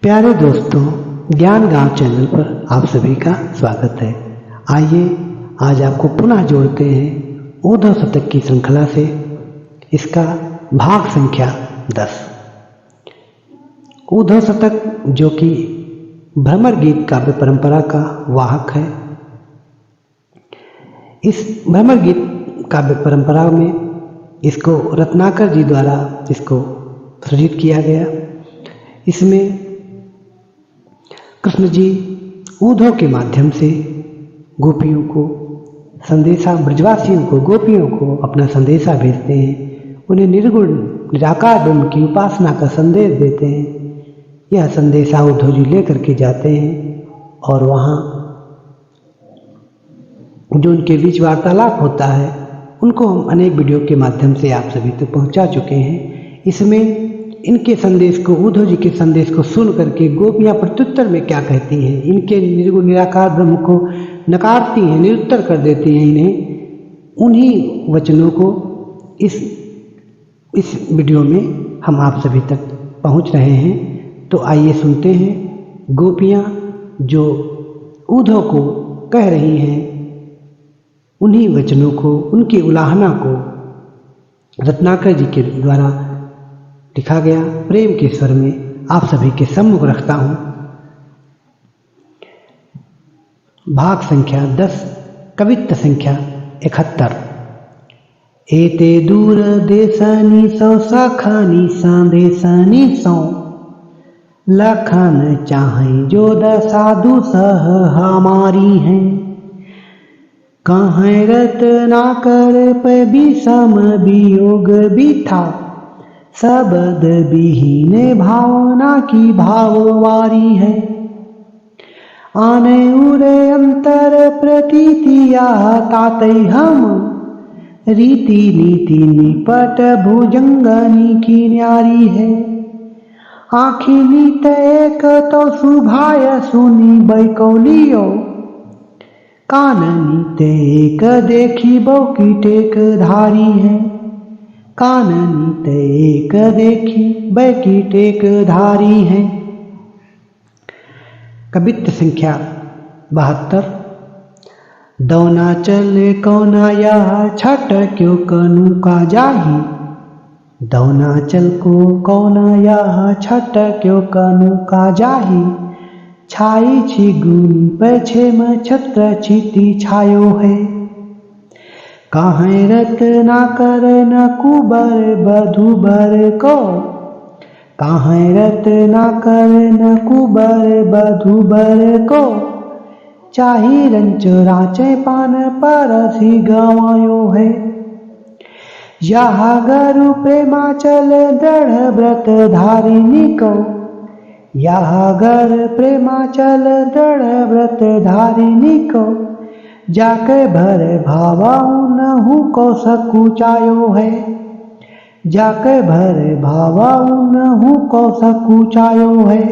प्यारे दोस्तों, ज्ञान गांव चैनल पर आप सभी का स्वागत है। आइए आज आपको पुनः जोड़ते हैं उद्धव शतक की श्रृंखला से। इसका भाग संख्या 10। उद्धव शतक जो कि भ्रमर गीत काव्य परंपरा का वाहक है। इस भ्रमर गीत काव्य परंपरा में इसको रत्नाकर जी द्वारा इसको सृजित किया गया। इसमें कृष्ण जी उद्धव के माध्यम से गोपियों को संदेशा, ब्रजवासियों को, गोपियों को अपना संदेशा भेजते हैं। उन्हें निर्गुण निराकार ब्रह्म की उपासना का संदेश देते हैं। यह संदेशा उद्धव जी लेकर के जाते हैं और वहाँ जो उनके बीच वार्तालाप होता है उनको हम अनेक वीडियो के माध्यम से आप सभी तक पहुँचा चुके हैं। इसमें इनके संदेश को, उद्धव जी के संदेश को सुन करके गोपियाँ प्रत्युत्तर में क्या कहती हैं, इनके निर्गुण निराकार ब्रह्म को नकारती हैं, निरुत्तर कर देती हैं इन्हें। उन्हीं वचनों को इस वीडियो में हम आप सभी तक पहुंच रहे हैं। तो आइए सुनते हैं गोपियाँ जो उद्धव को कह रही हैं, उन्हीं वचनों को, उनकी उलाहना को रत्नाकर जी के द्वारा लिखा गया प्रेम के स्वर में आप सभी के सम्मुख रखता हूं। भाग संख्या 10, कवित्त संख्या 71। एते दूर देशनी सौ सखानी संदेशनी सौ, लखन चाहे जो साधु सह हमारी हैं। कहाँ रत्ना कर पे भी सम वियोग भी था, शब्द विहीन भावना की भाववारी है। आने उरे अंतर प्रतीतिया ताते हम, रीति नीति निपट भुजंगनी की न्यारी है। आँखी नीत एक तो सुभाय सुनी बैकौलियो, कान नीत एक देखी बौकी टेक धारी है। कान नीत एक देखी बैकी टेक धारी है। कवित्त संख्या 72। दौना चले कौना या छठ क्यों कनु का जाही, दौना चल को कौना या छठ क्यों कनु का जाही। छाई छी गुनी पछे में छत्र छिती छायो है। काहे रत्ना कर न कुबर बधुबर को, काहे रत्ना कर न कुबर बधुबर को। चाही रंच राचे पान परसी गवायो है। यह गरु प्रेमाचल दृढ़ व्रत धारिणी को, यह गर प्रेमाचल दृढ़ व्रत धारिणी को। जाके भर भावा नहु को सकुचायो है, जाके भर भावा नहु को सकुचायो है।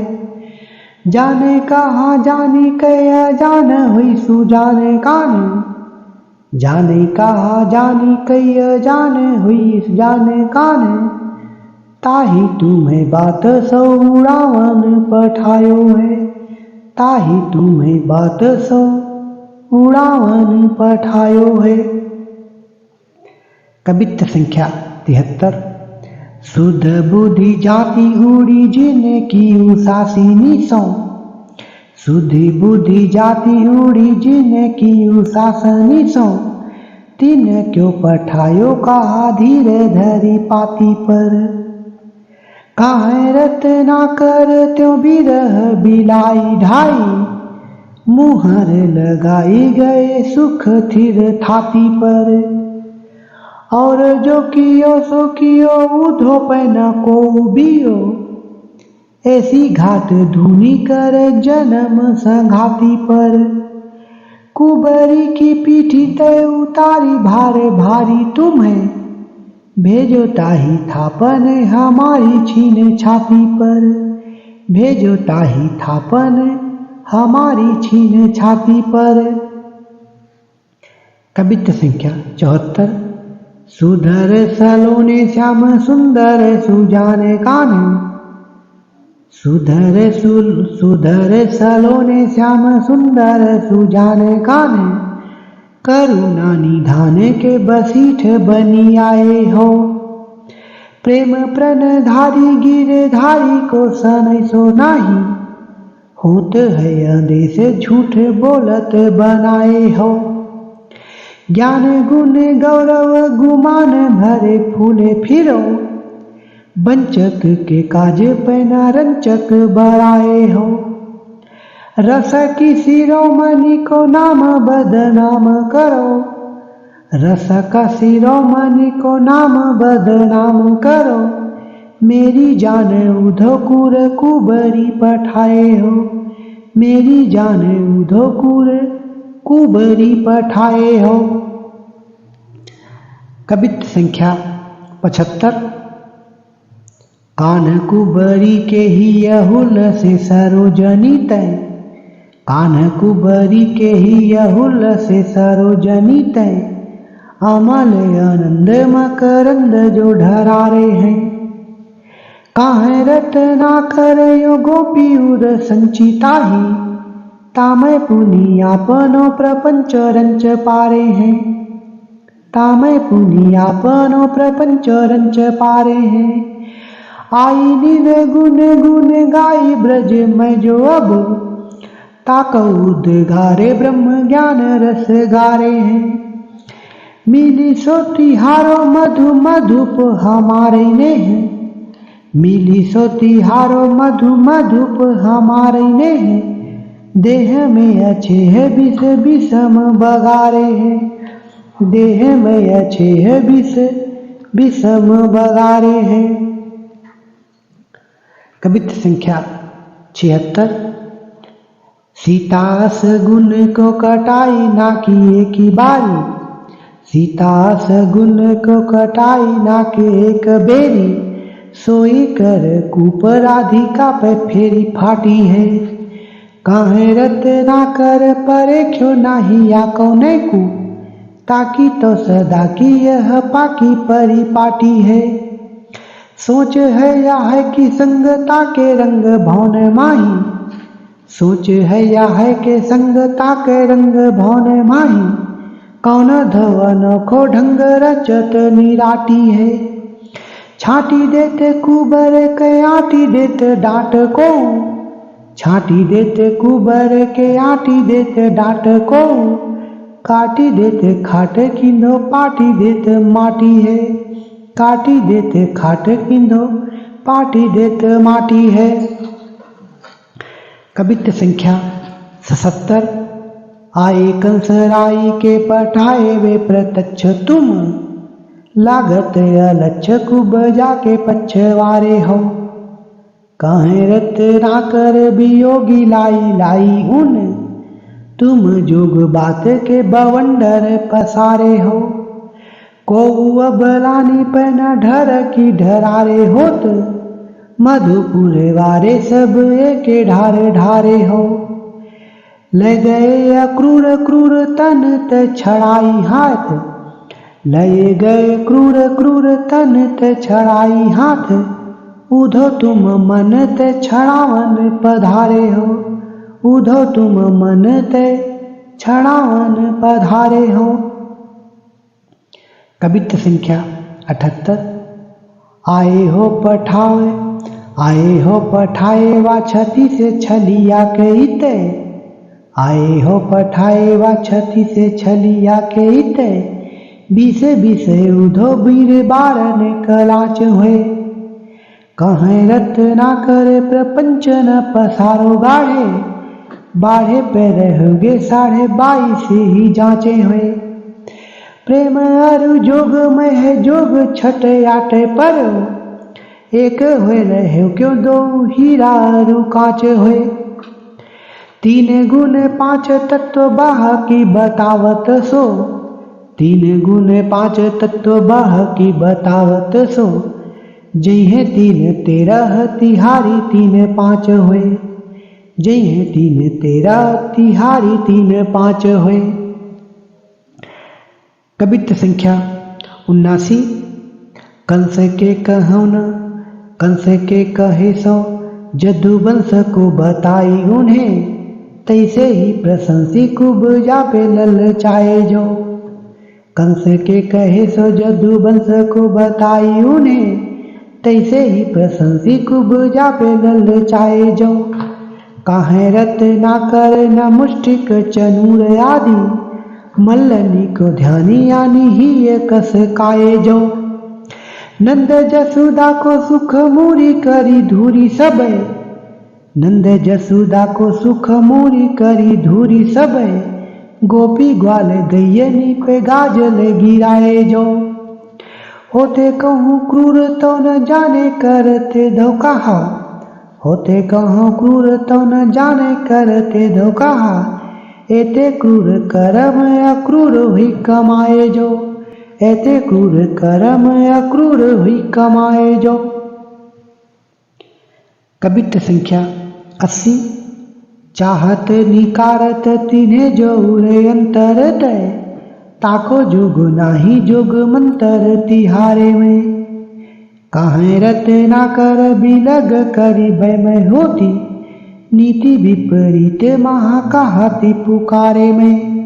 जाने कहा जानी कया जान हुई सुजाने काने, जाने कहा जानी कया जान हुई जाने काने। ताही तुम्हें बात सौ उड़ावन पठायो है, ताही तुम्हें बात सौ उड़ावन पठायो है। कवित्त संख्या 73। शुद्ध बुद्धि जाति उड़ी जिने की उसासिनी सौ, शुद्धि बुद्धि जाति उड़ी जिने की उसासनी सौ। तीन क्यों पठायो कहा धीरे धरी पाती पर, काहे रत्ना कर त्यों बिरह बिलाई ढाई। मुहर लगाई गए सुख थिर थाती पर, और जो कियो सो कियो उद्धव पैना को बियो। ऐसी घात धुनी कर जन्म संघाती पर, कुबरी की पीठी तय उतारी भारे भारी तुम्हें। भेजो ताही थापन हमारी छीन छाती पर, भेजो ताही थापन हमारी छीन छाती पर। कवित्त संख्या 74। सुधर सलोने श्याम सुंदर सुजाने काने, सुधर सलोने श्याम सुंदर सुजान काने, करुणा निधान के बसीठ बनी आए हो। प्रेम प्रणधारी गिरधारी को सनई सो नाही, होत है आदेश झूठ बोलत बनाए हो। ज्ञान गुण गौरव गुमान भरे फूले फिरो, बंचक के काज पैना रंचक बराए हो। रस की शिरोमणि को नाम बदनाम करो, रस का शिरोमणि को नाम बदनाम करो। मेरी जान उधोकुर कुबरी पठाए हो, मेरी जान उधोकुर कुबरी पठाए हो। कवित्त संख्या 75। कान कुबरी के ही यहुल से सरोजनी तय, कान कुबरी के ही यहुल से सरोजनी तय। अमल आनंद मकरंद जो ढरारे हैं, काहे रटना करयो गोपी उर संचिताही। तामय पुनियापनो प्रपंच रंच पारे हैं, तामय पुनियापनो प्रपंच रंच पारे हैं। आई निर गुण गुण गाई ब्रज में जो अब, ताको उद्गारे ब्रह्म ज्ञान रस गारे हैं। मिली सोती हारो मधु मधुप हमारे ने है, मिली सोती हारो मधु मधुप हमारे ने है। देह में अच्छे है विष विषम बगारे हैं, देह में अच्छे है विष विषम बगारे हैं। कवित्त संख्या 76। सीतास गुण को कटाई ना किए की बारी, सीतास गुण को कटाई ना के एक बेरी। सोई कर कूप राधिका पे फेरी फाटी है, काहे रत ना कर परे क्यों नाही या कौने को। ताकि तो सदा की यह पाकी परी पाटी है। सोच है या है कि संगता के रंग भौन माही, सोच है या है कि संगता के रंग भौन माही। कौन धवन को ढंग रचत निराटी है, छाटी देते कुबर के आटी देते डांट को, छाटी देते कुबर के आटी देते डांट को। काटी देते खाट किंदो पाटी देते माटी है, काटी देते खाट किंदो पाटी देते माटी है। कवित्त संख्या 77। आए कंस राई के पठाए वे प्रत्यक्ष तुम, लागत अलक्ष कुब जाके पछवारे हो। काहे रत ना कर वियोगी लाई लाई उन, तुम जोग बात के बवंडर पसारे हो। को अबलानी पैन ढर की ढरारे होत, मधुपुरे वारे सब एके ढारे ढारे हो। ले गए अक्रूर क्रूर तन ते छड़ाई हाथ, ले गए क्रूर क्रूर तन ते छड़ाई हाथ। उधो तुम मन ते छड़ावन पधारे हो, उधो तुम मन ते छड़ावन पधारे हो। कवित्त संख्या 78। आए हो पठाए वा छती से छलिया के इते, आए हो पठाए वा छती से छलिया के इते। बीसे बीसे उधो वीर बारन कलाच हुए, कहें रत ना करे प्रपंच न पसारो गाढ़े। बाढ़े पे रहोगे 22.5 ही जांचे हुए। प्रेम अरु जोग में है जोग छठे आटे पर, एक हुए रहे क्यों दो हीरा अरु कांच हुए। 3 गुण 5 तत्व बाह की बतावत सो, 3 गुण 5 तत्व बाह की बतावत सो। जय 3 13 तिहारी 3 5 हुए, जय 3 13 तिहारी 3 5 हुए। कवित्त संख्या 79। कंस के कहौन कंस के कहे सो जदुवंश को बताई उन्हें, तैसे ही प्रशंसी खूब जापे ललचाए जो। कंस के कहे सो जदुवंश को बताई उन्हें, तैसे ही प्रशंसी खूब जापे ललचाए जो। काहे रत्नाकर न मुष्टिक चनूर आदि, मल्लनी को ध्यानी आनी ही ये कस काये जो। नंद जसुदा को सुख मूरी करी धूरी सबे, नंद जसुदा को सुख मूरी करी धूरी सबे, गोपी ग्वाल गैयनी पे गाजल गिराए जो। होते कहूँ क्रूर तो न जाने करते धोखा, होते कहूँ क्रूर तो न जाने करते धोखा, एते क्रूर कर्म अक्रूर हुई कमाए जो, एते क्रूर कर्म अक्रूर हुई कमाए जो। कबित्त संख्या 80। चाहत निकारत तिन्हे जो उरे अंतर तय, ताको जोग नाही जोग मंतर तिहारे में। काहे रत्ना कर बिलग करी भय में होती, नीति विपरीत महा कहती पुकारे में।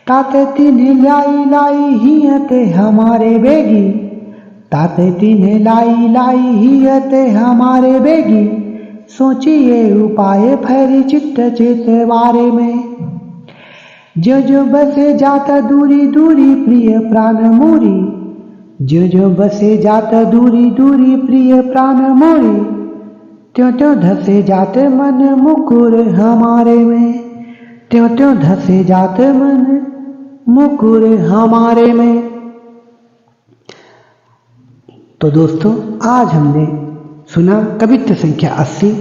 ताते तिन्हे लाई लाई हियते हमारे बेगी, ताते तिन्हे लाई लाई हियते हमारे बेगी, सोचिए उपाय फैरी चित्त चेतवारे में। जो जो बसे जाता दूरी दूरी प्रिय प्राण मोरी, जो जो बसे जाता दूरी दूरी प्रिय प्राण मोरी, त्यों त्यों धसे जाते मन मुकुर हमारे में, त्यों त्यों धसे जाते मन मुकुर हमारे में। तो दोस्तों, आज हमने सुना कबित्त संख्या 80।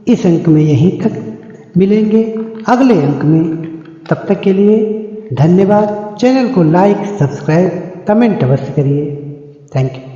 इस अंक में यहीं तक मिलेंगे अगले अंक में। तब तक के लिए धन्यवाद। चैनल को लाइक, सब्सक्राइब, कमेंट अवश्य करिए। Thank you.